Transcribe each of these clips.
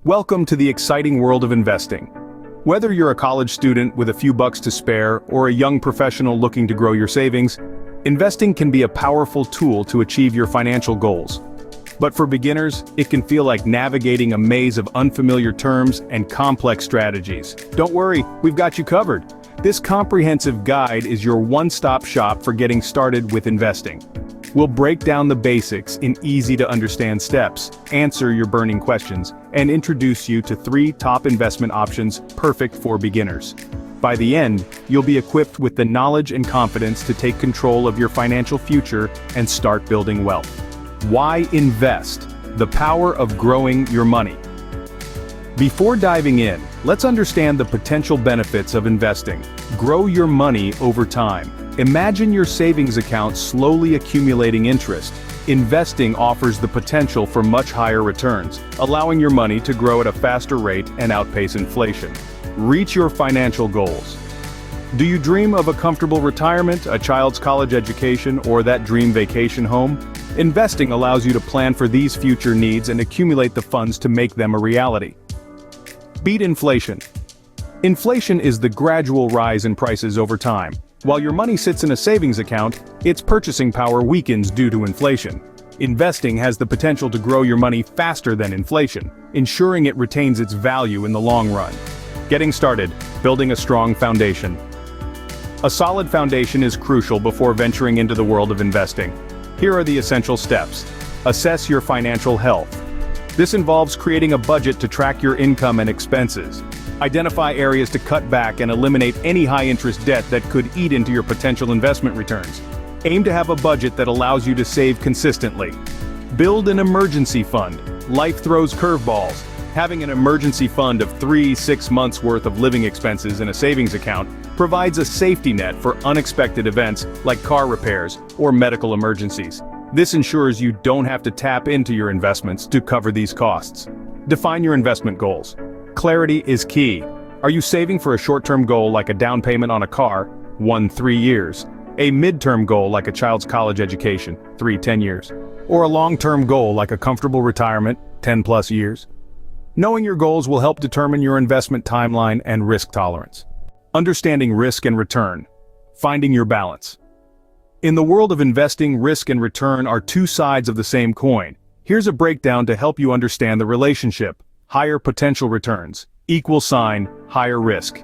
Welcome to the exciting world of investing. Whether you're a college student with a few bucks to spare or a young professional looking to grow your savings, investing can be a powerful tool to achieve your financial goals. But for beginners, it can feel like navigating a maze of unfamiliar terms and complex strategies. Don't worry, we've got you covered. This comprehensive guide is your one-stop shop for getting started with investing. We'll break down the basics in easy-to-understand steps, answer your burning questions, and introduce you to 3 top investment options perfect for beginners. By the end, you'll be equipped with the knowledge and confidence to take control of your financial future and start building wealth. Why invest? The power of growing your money. Before diving in, let's understand the potential benefits of investing. Grow your money over time. Imagine your savings account slowly accumulating interest. Investing offers the potential for much higher returns, allowing your money to grow at a faster rate and outpace inflation. Reach your financial goals. Do you dream of a comfortable retirement, a child's college education, or that dream vacation home? Investing allows you to plan for these future needs and accumulate the funds to make them a reality. Beat inflation. Inflation is the gradual rise in prices over time. While your money sits in a savings account, its purchasing power weakens due to inflation. Investing has the potential to grow your money faster than inflation, ensuring it retains its value in the long run. Getting started, building a strong foundation. A solid foundation is crucial before venturing into the world of investing. Here are the essential steps. Assess your financial health. This involves creating a budget to track your income and expenses. Identify areas to cut back and eliminate any high-interest debt that could eat into your potential investment returns. Aim to have a budget that allows you to save consistently. Build an emergency fund. Life throws curveballs. Having an emergency fund of 3-6 months worth of living expenses in a savings account provides a safety net for unexpected events like car repairs or medical emergencies. This ensures you don't have to tap into your investments to cover these costs. Define your investment goals. Clarity is key. Are you saving for a short-term goal like a down payment on a car, 1-3 years, a mid-term goal like a child's college education, 3-10 years, or a long-term goal like a comfortable retirement, 10+ years? Knowing your goals will help determine your investment timeline and risk tolerance. Understanding risk and return. Finding your balance. In the world of investing, risk and return are 2 sides of the same coin. Here's a breakdown to help you understand the relationship. Higher potential returns, higher risk.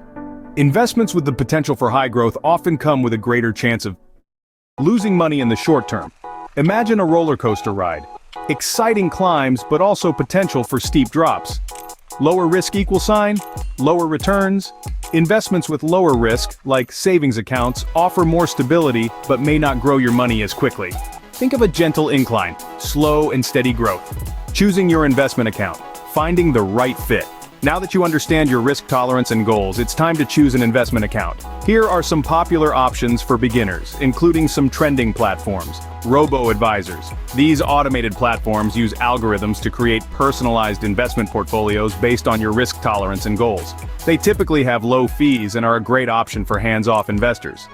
Investments with the potential for high growth often come with a greater chance of losing money in the short term. Imagine a roller coaster ride. Exciting climbs, but also potential for steep drops. Lower risk lower returns. Investments with lower risk, like savings accounts, offer more stability, but may not grow your money as quickly. Think of a gentle incline, slow and steady growth. Choosing your investment account. Finding the right fit. Now that you understand your risk tolerance and goals, it's time to choose an investment account. Here are some popular options for beginners, including some trending platforms. Robo-advisors. These automated platforms use algorithms to create personalized investment portfolios based on your risk tolerance and goals. They typically have low fees and are a great option for hands-off investors.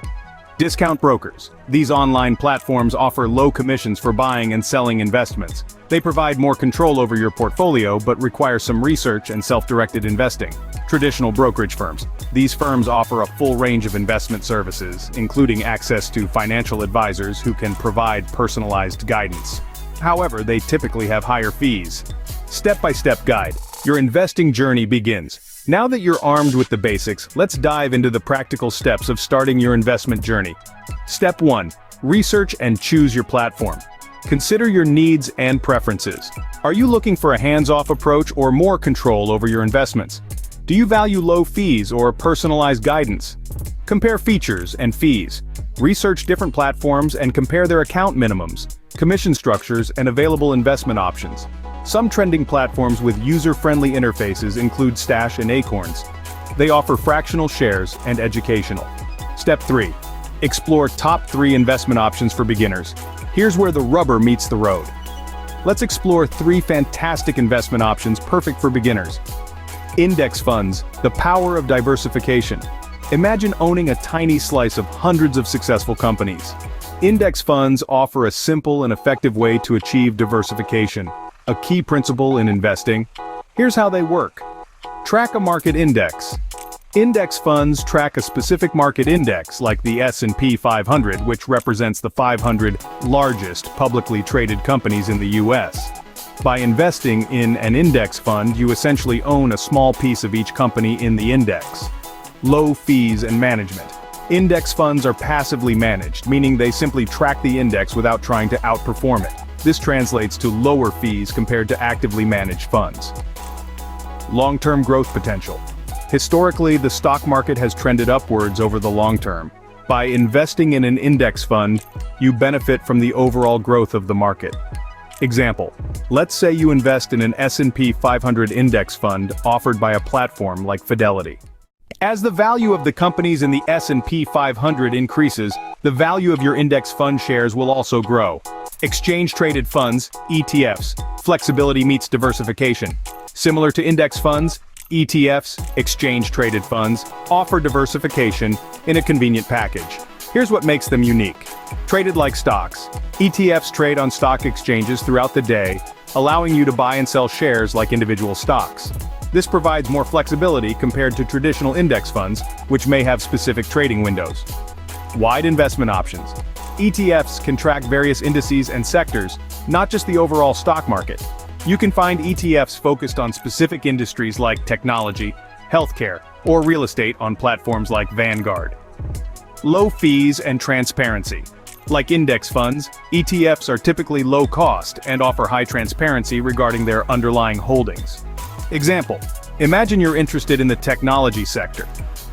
Discount brokers. These online platforms offer low commissions for buying and selling investments. They provide more control over your portfolio but require some research and self-directed investing. Traditional brokerage firms. These firms offer a full range of investment services, including access to financial advisors who can provide personalized guidance. However, they typically have higher fees. Step-by-step guide. Your investing journey begins. Now that you're armed with the basics, let's dive into the practical steps of starting your investment journey. Step 1. Research and choose your platform. Consider your needs and preferences. Are you looking for a hands-off approach or more control over your investments? Do you value low fees or personalized guidance? Compare features and fees. Research different platforms and compare their account minimums, commission structures, and available investment options. Some trending platforms with user-friendly interfaces include Stash and Acorns. They offer fractional shares and educational. Step 3. Explore top 3 investment options for beginners. Here's where the rubber meets the road. Let's explore 3 fantastic investment options perfect for beginners. Index funds, the power of diversification. Imagine owning a tiny slice of hundreds of successful companies. Index funds offer a simple and effective way to achieve diversification, a key principle in investing. Here's how they work. Track a market index. Index funds track a specific market index like the S&P 500, which represents the 500 largest publicly traded companies in the US. By investing in an index fund, you essentially own a small piece of each company in the index. Low fees and management. Index funds are passively managed, meaning they simply track the index without trying to outperform it. This translates to lower fees compared to actively managed funds. Long-term growth potential. Historically, the stock market has trended upwards over the long term. By investing in an index fund, you benefit from the overall growth of the market. Example, let's say you invest in an S&P 500 index fund offered by a platform like Fidelity. As the value of the companies in the S&P 500 increases, the value of your index fund shares will also grow. Exchange-traded funds, ETFs, flexibility meets diversification. Similar to index funds, ETFs, exchange-traded funds, offer diversification in a convenient package. Here's what makes them unique. Traded like stocks. ETFs trade on stock exchanges throughout the day, allowing you to buy and sell shares like individual stocks. This provides more flexibility compared to traditional index funds, which may have specific trading windows. Wide investment options. ETFs can track various indices and sectors, not just the overall stock market. You can find ETFs focused on specific industries like technology, healthcare, or real estate on platforms like Vanguard. Low fees and transparency. Like index funds, ETFs are typically low cost and offer high transparency regarding their underlying holdings. Example, imagine you're interested in the technology sector.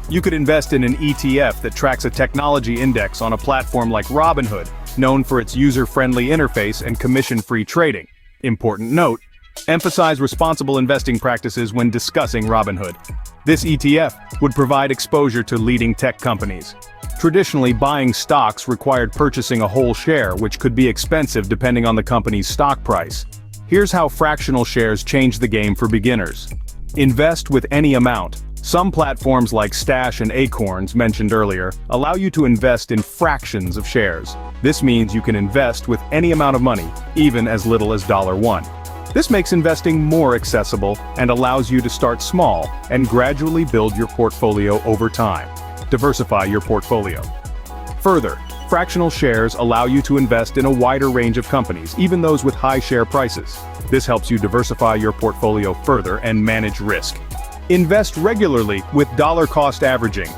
You could invest in an ETF that tracks a technology index on a platform like Robinhood, known for its user-friendly interface and commission-free trading. Important note, emphasize responsible investing practices when discussing Robinhood. This ETF would provide exposure to leading tech companies. Traditionally, buying stocks required purchasing a whole share, which could be expensive depending on the company's stock price. Here's how fractional shares change the game for beginners. Invest with any amount. Some platforms like Stash and Acorns, mentioned earlier, allow you to invest in fractions of shares. This means you can invest with any amount of money, even as little as $1. This makes investing more accessible and allows you to start small and gradually build your portfolio over time. Diversify your portfolio. Further, fractional shares allow you to invest in a wider range of companies, even those with high share prices. This helps you diversify your portfolio further and manage risk. Invest regularly with dollar cost averaging.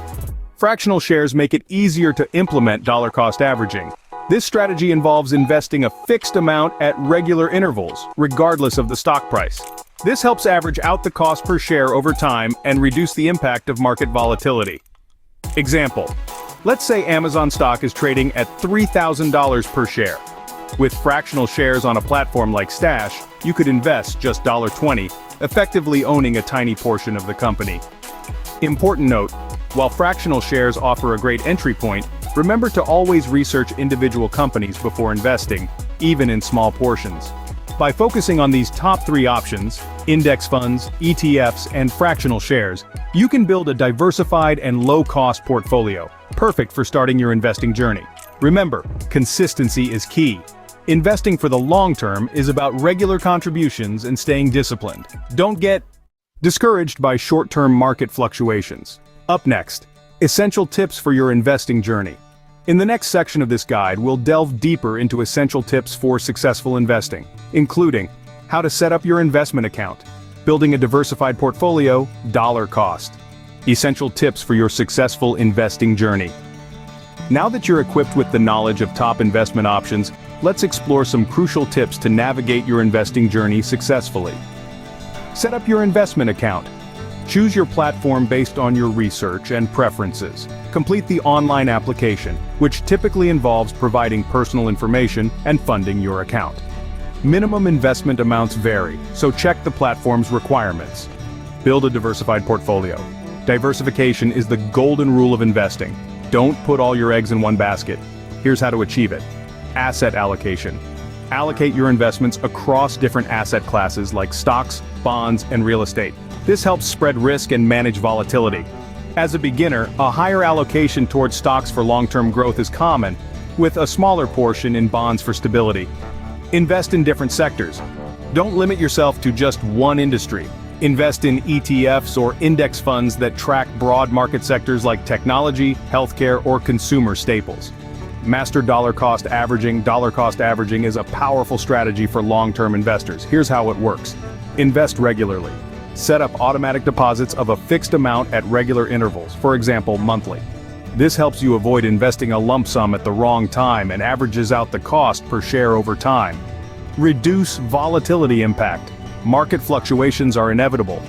Fractional shares make it easier to implement dollar cost averaging. This strategy involves investing a fixed amount at regular intervals, regardless of the stock price. This helps average out the cost per share over time and reduce the impact of market volatility. Example, let's say Amazon stock is trading at $3,000 per share. With fractional shares on a platform like Stash, you could invest just $20, effectively owning a tiny portion of the company. Important note, while fractional shares offer a great entry point, remember to always research individual companies before investing, even in small portions. By focusing on these top 3 options, index funds, ETFs, and fractional shares, you can build a diversified and low-cost portfolio, perfect for starting your investing journey. Remember, consistency is key. Investing for the long term is about regular contributions and staying disciplined. Don't get discouraged by short-term market fluctuations. Up next, essential tips for your investing journey. In the next section of this guide, we'll delve deeper into essential tips for successful investing, including how to set up your investment account, building a diversified portfolio, dollar cost, essential tips for your successful investing journey. Now that you're equipped with the knowledge of top investment options, let's explore some crucial tips to navigate your investing journey successfully. Set up your investment account. Choose your platform based on your research and preferences. Complete the online application, which typically involves providing personal information and funding your account. Minimum investment amounts vary, so check the platform's requirements. Build a diversified portfolio. Diversification is the golden rule of investing. Don't put all your eggs in one basket. Here's how to achieve it. Asset allocation. Allocate your investments across different asset classes like stocks, bonds, and real estate. This helps spread risk and manage volatility. As a beginner, a higher allocation towards stocks for long-term growth is common, with a smaller portion in bonds for stability. Invest in different sectors. Don't limit yourself to just one industry. Invest in ETFs or index funds that track broad market sectors like technology, healthcare, or consumer staples. Master dollar cost averaging. Dollar cost averaging is a powerful strategy for long-term investors. Here's how it works. Invest regularly. Set up automatic deposits of a fixed amount at regular intervals, for example, monthly. This helps you avoid investing a lump sum at the wrong time and averages out the cost per share over time. Reduce volatility impact. Market fluctuations are inevitable.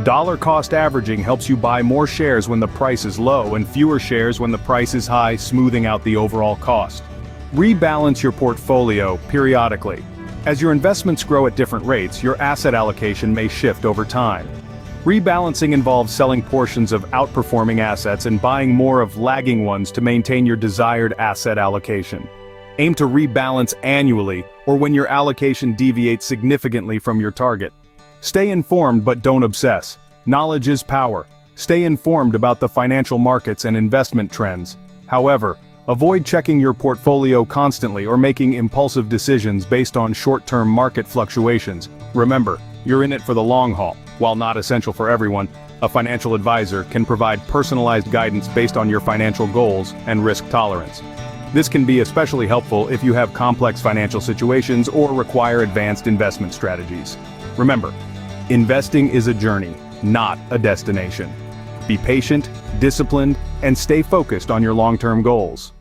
Dollar cost averaging helps you buy more shares when the price is low and fewer shares when the price is high, smoothing out the overall cost. Rebalance your portfolio periodically. As your investments grow at different rates, your asset allocation may shift over time. Rebalancing involves selling portions of outperforming assets and buying more of lagging ones to maintain your desired asset allocation. Aim to rebalance annually or when your allocation deviates significantly from your target. Stay informed but don't obsess. Knowledge is power. Stay informed about the financial markets and investment trends. However, avoid checking your portfolio constantly or making impulsive decisions based on short-term market fluctuations. Remember, you're in it for the long haul. While not essential for everyone, a financial advisor can provide personalized guidance based on your financial goals and risk tolerance. This can be especially helpful if you have complex financial situations or require advanced investment strategies. Remember, investing is a journey, not a destination. Be patient, disciplined, and stay focused on your long-term goals.